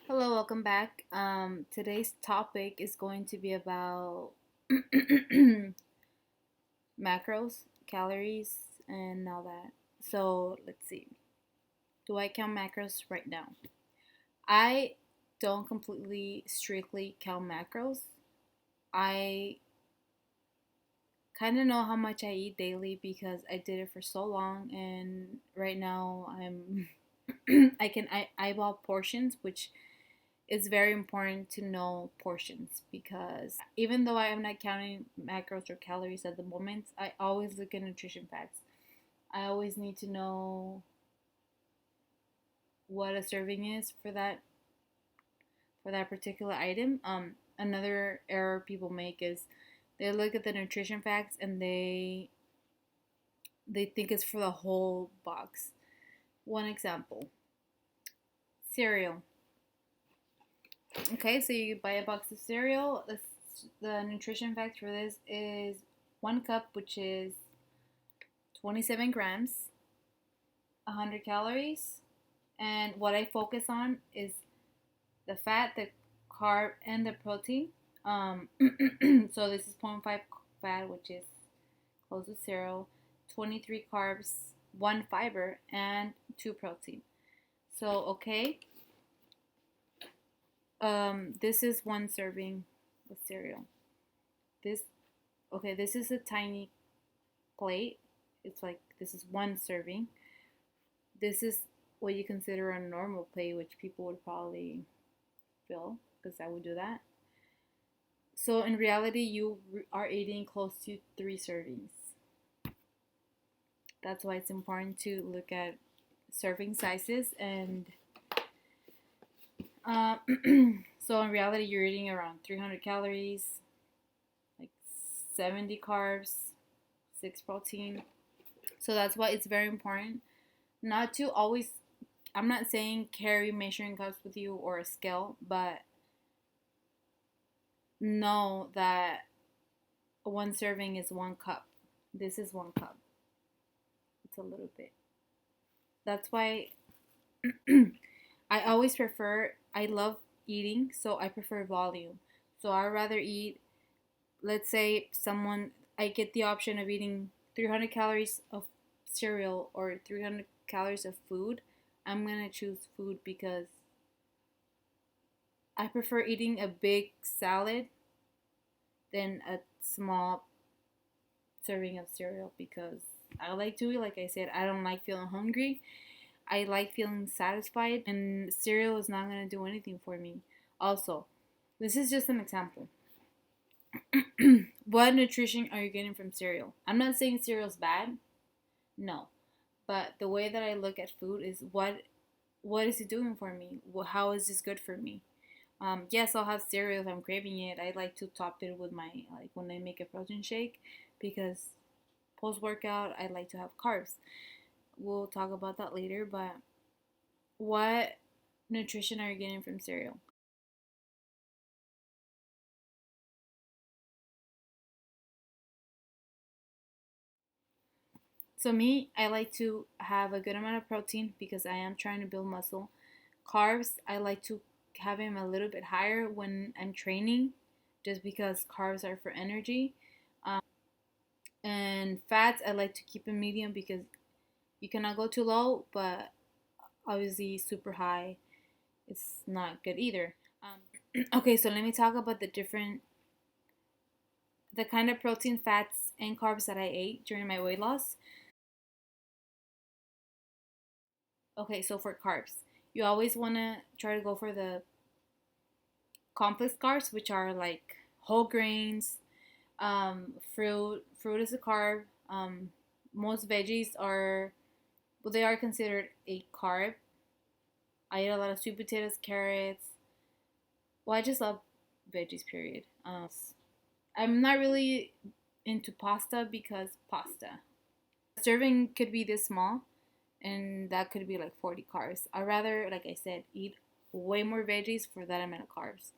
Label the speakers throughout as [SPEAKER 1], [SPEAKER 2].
[SPEAKER 1] Hello, welcome back. Today's topic is going to be about macros, calories, and all that. So let's see. Do I count macros right now? I don't completely strictly count macros. I kind of know how much I eat daily because I did it for so long, and right now I'm I eyeball portions, which it's very important to know portions because even though I am not counting macros or calories at the moment, I always look at nutrition facts. I always need to know what a serving is for that particular item. Another error people make is they look at the nutrition facts and they think it's for the whole box. One example: cereal. Okay, so you buy a box of cereal. The nutrition fact for this is 1 cup, which is 27 grams, 100 calories. And what I focus on is the fat, the carb, and the protein. So this is zero point 0.5 fat, which is close to zero, 23 carbs, 1 fiber, and 2 protein. So, okay, this is one serving of cereal. This Okay, this is a tiny plate. It's like this is one serving. This is what you consider a normal plate, which people would probably fill because I would do that. So in reality, you are eating close to 3 servings. That's why it's important to look at serving sizes and uh, so in reality, you're eating around 300 calories, like 70 carbs, 6 protein. So that's why it's very important not to always. I'm not saying carry measuring cups with you or a scale, but know that one serving is 1 cup. This is 1 cup. It's a little bit. That's why I always prefer, I love eating, so I prefer volume. So I'd rather eat, let's say I get the option of eating 300 calories of cereal or 300 calories of food. I'm going to choose food because I prefer eating a big salad than a small serving of cereal because I like to eat, like I said, I don't like feeling hungry. I like feeling satisfied, and cereal is not going to do anything for me. Also, this is just an example. What nutrition are you getting from cereal? I'm not saying cereal's bad, no, but the way that I look at food is what is it doing for me? How is this good for me? Yes, I'll have cereal if I'm craving it. I like to top it with my like when I make a protein shake because post workout I like to have carbs. We'll talk about that later, but what nutrition are you getting from cereal? So me, I like to have a good amount of protein because I am trying to build muscle. Carbs, I like to have them a little bit higher when I'm training, just because carbs are for energy. And fats, I like to keep in medium because you cannot go too low, but obviously super high, it's not good either. Okay, so let me talk about the kind of protein, fats, and carbs that I ate during my weight loss. Okay, so for carbs, you always want to try to go for the complex carbs, which are like whole grains, fruit. Fruit is a carb. Most veggies are, well, they are considered a carb. I eat a lot of sweet potatoes, carrots. Well, I just love veggies, period. I'm not really into pasta because pasta. A serving could be this small, and that could be like 40 carbs. I'd rather, like I said, eat way more veggies for that amount of carbs.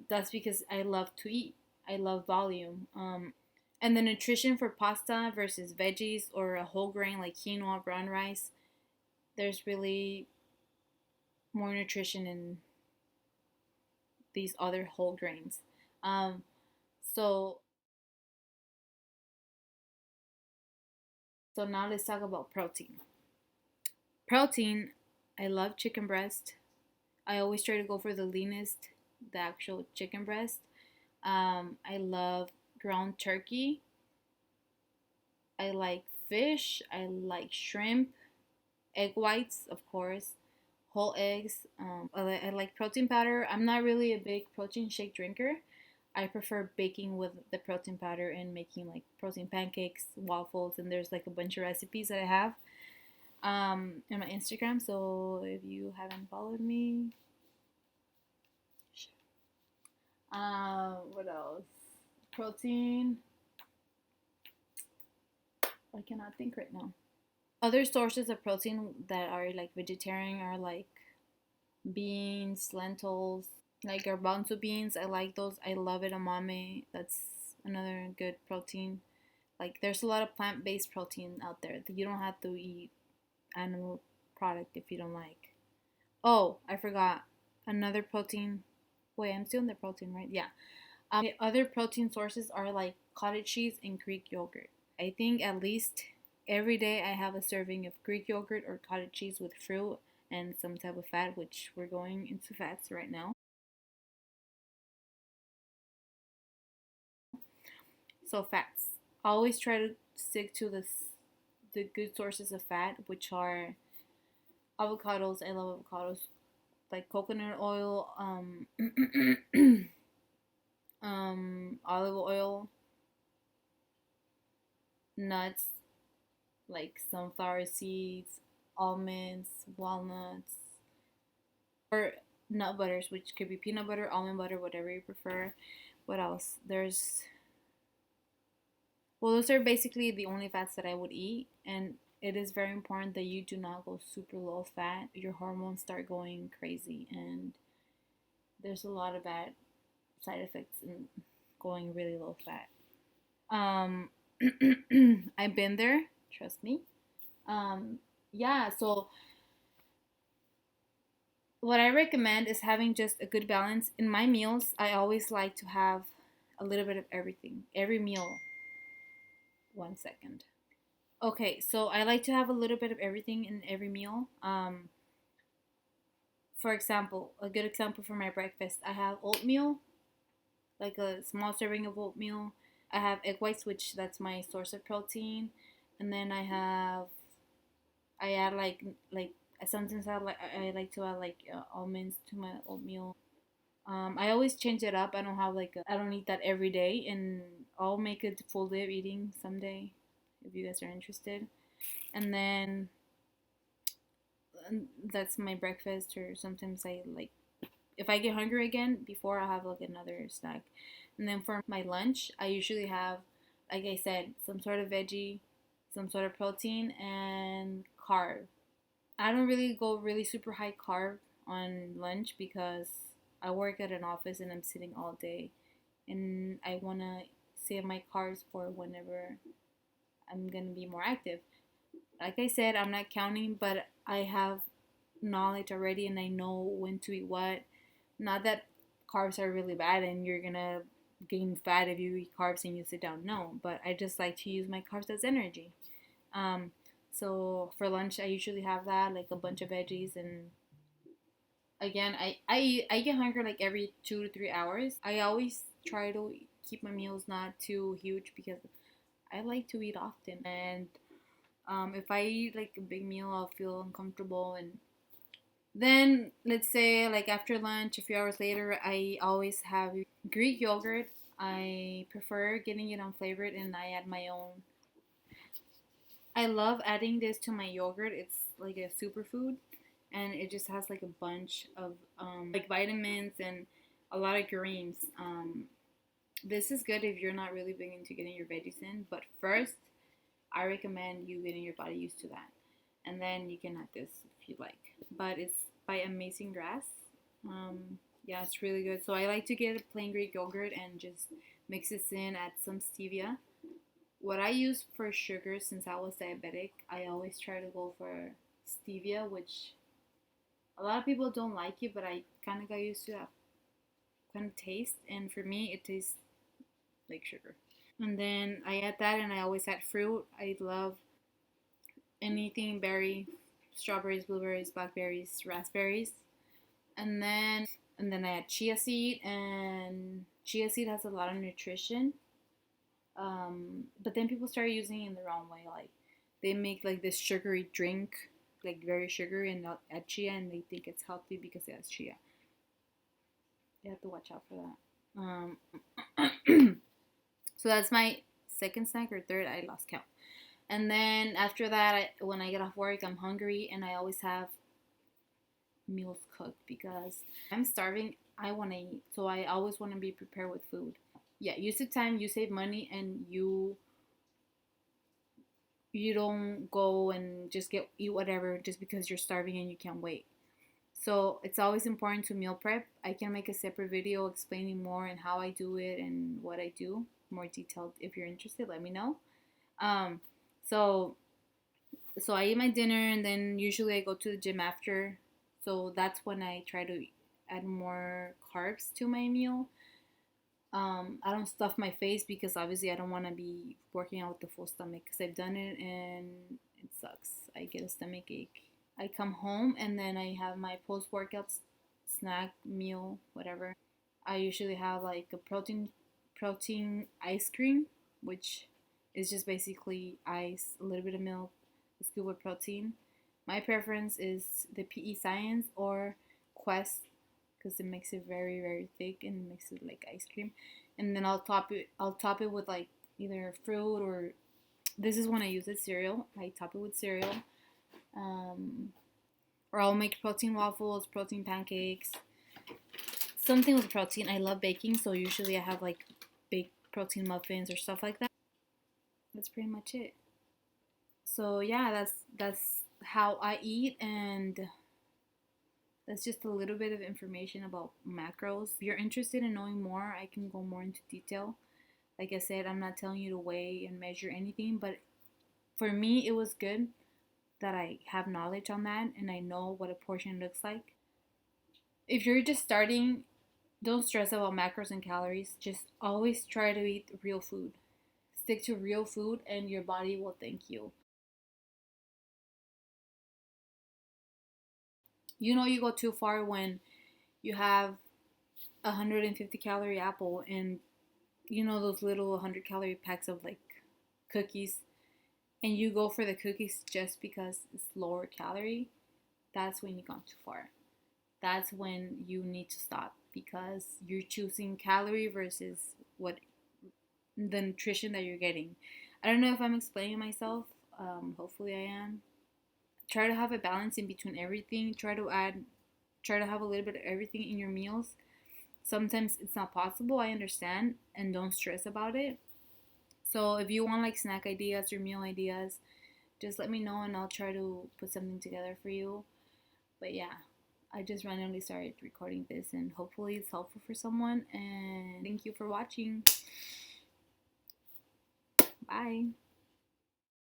[SPEAKER 1] That's because I love to eat. I love volume. And the nutrition for pasta versus veggies or a whole grain like brown rice, there's really more nutrition in these other whole grains. Um, so so now let's talk about protein. Protein, I love chicken breast. I always try to go for the leanest, the actual chicken breast. I love ground turkey. I like fish. I like shrimp, egg whites, of course, whole eggs. I like protein powder. I'm not really a big protein shake drinker. I prefer baking with the protein powder and making like protein pancakes, waffles, and there's like a bunch of recipes that I have in my Instagram. So if you haven't followed me, what else? Protein. I cannot think right now. Other sources of protein that are like vegetarian are like beans, lentils, like garbanzo beans. I like those. I love edamame. That's another good protein. Like there's a lot of plant-based protein out there. You don't have to eat animal product if you don't like. Oh, I forgot another protein. Wait, I'm still in the protein, right? Yeah. Other protein sources are like cottage cheese and Greek yogurt. I think at least every day I have a serving of Greek yogurt or cottage cheese with fruit and some type of fat, which we're going into fats right now. So fats. Always try to stick to the good sources of fat, which are avocados. I love avocados, like coconut oil, olive oil, nuts like sunflower seeds, almonds, walnuts, or nut butters, which could be peanut butter, almond butter, whatever you prefer. What else? Well, those are basically the only fats that I would eat, and it is very important that you do not go super low fat. Your hormones start going crazy, and there's a lot of bad side effects in going really low fat. Um, I've been there, trust me. Um, yeah, so what I recommend is having just a good balance. In my meals, I always like to have a little bit of everything. Every meal. 1 second. Okay, so I like to have a little bit of everything in every meal. For example, a good example for my breakfast, I have oatmeal, like a small serving of oatmeal. I have egg whites, which that's my source of protein, and then I add like sometimes I like to add like almonds to my oatmeal. I always change it up. I don't have I don't eat that every day, and I'll make a full day of eating someday if you guys are interested. And then that's my breakfast, or sometimes I like if I get hungry again before I have like another snack. And then for my lunch, I usually have, like I said, some sort of veggie, some sort of protein, and carb. I don't really go really super high carb on lunch because I work at an office and I'm sitting all day, and I want to save my carbs for whenever I'm going to be more active. Like I said, I'm not counting, but I have knowledge already and I know when to eat what. Not that carbs are really bad and you're going to gain fat if you eat carbs and you sit down. No, but I just like to use my carbs as energy. Um, so for lunch, I usually have that, like a bunch of veggies, and again, I get hungry like every 2 to 3 hours. I always try to keep my meals not too huge because I like to eat often, and if I eat like a big meal, I'll feel uncomfortable. And then let's say like after lunch, a few hours later, I always have Greek yogurt. I prefer getting it unflavored, and I add my own. I love adding this to my yogurt. It's like a superfood, and it just has like a bunch of like vitamins and a lot of greens. This is good if you're not really big into getting your veggies in, but first, I recommend you getting your body used to that, and then you can add this if you like. But it's by Amazing Grass. Yeah, it's really good. So I like to get a plain Greek yogurt and just mix this in, add some stevia. What I use for sugar, since I was diabetic, I always try to go for stevia, which a lot of people don't like it, but I kind of got used to that kind of taste, and for me, it tastes like sugar. And then I add that, and I always add fruit. I love anything berry, strawberries, blueberries, blackberries, raspberries, and then I add chia seed, and chia seed has a lot of nutrition. But then people start using it in the wrong way. Like they make like this sugary drink, like very sugary, and not add chia, and they think it's healthy because it has chia. You have to watch out for that. So that's my second snack or third. I lost count. And then after that, when I get off work, I'm hungry, and I always have meals cooked because I'm starving. I want to eat, so I always want to be prepared with food. Yeah, you save time, you save money, and you don't go and just get eat whatever just because you're starving and you can't wait. So it's always important to meal prep. I can make a separate video explaining more and how I do it and what I do, more detailed. If you're interested, let me know. Um, so so I eat my dinner, and then usually I go to the gym after. So that's when I try to add more carbs to my meal. I don't stuff my face because obviously I don't want to be working out with the full stomach because I've done it and it sucks. I get a stomach ache. I come home and then I have my post workout snack meal, whatever. I usually have like a protein ice cream, which is just basically ice, a little bit of milk, a scoop of protein. My preference is the PE Science or Quest because it makes it very very thick and makes it like ice cream. And then I'll top it with like either fruit or this is when I use it cereal. I top it with cereal. Um, or I'll make protein waffles, protein pancakes, something with protein. I love baking, so usually I have like baked protein muffins or stuff like that. That's pretty much it. So yeah, that's how I eat, and that's just a little bit of information about macros. If you're interested in knowing more, I can go more into detail. Like I said, I'm not telling you to weigh and measure anything, but for me, it was good that I have knowledge on that and I know what a portion looks like. If you're just starting, don't stress about macros and calories. Just always try to eat real food. Stick to real food, and your body will thank you. You know, you go too far when you have a 150 calorie apple and you know those little 100 calorie packs of like cookies, and you go for the cookies just because it's lower calorie. That's when you've gone too far. That's when you need to stop because you're choosing calorie versus what the nutrition that you're getting. I don't know if I'm explaining myself. Hopefully I am. Try to have a balance in between everything. Try to have a little bit of everything in your meals. Sometimes it's not possible, I understand, and don't stress about it. So if you want like snack ideas or meal ideas, just let me know and I'll try to put something together for you. But yeah, I just randomly started recording this and hopefully it's helpful for someone. And thank you for watching. Bye.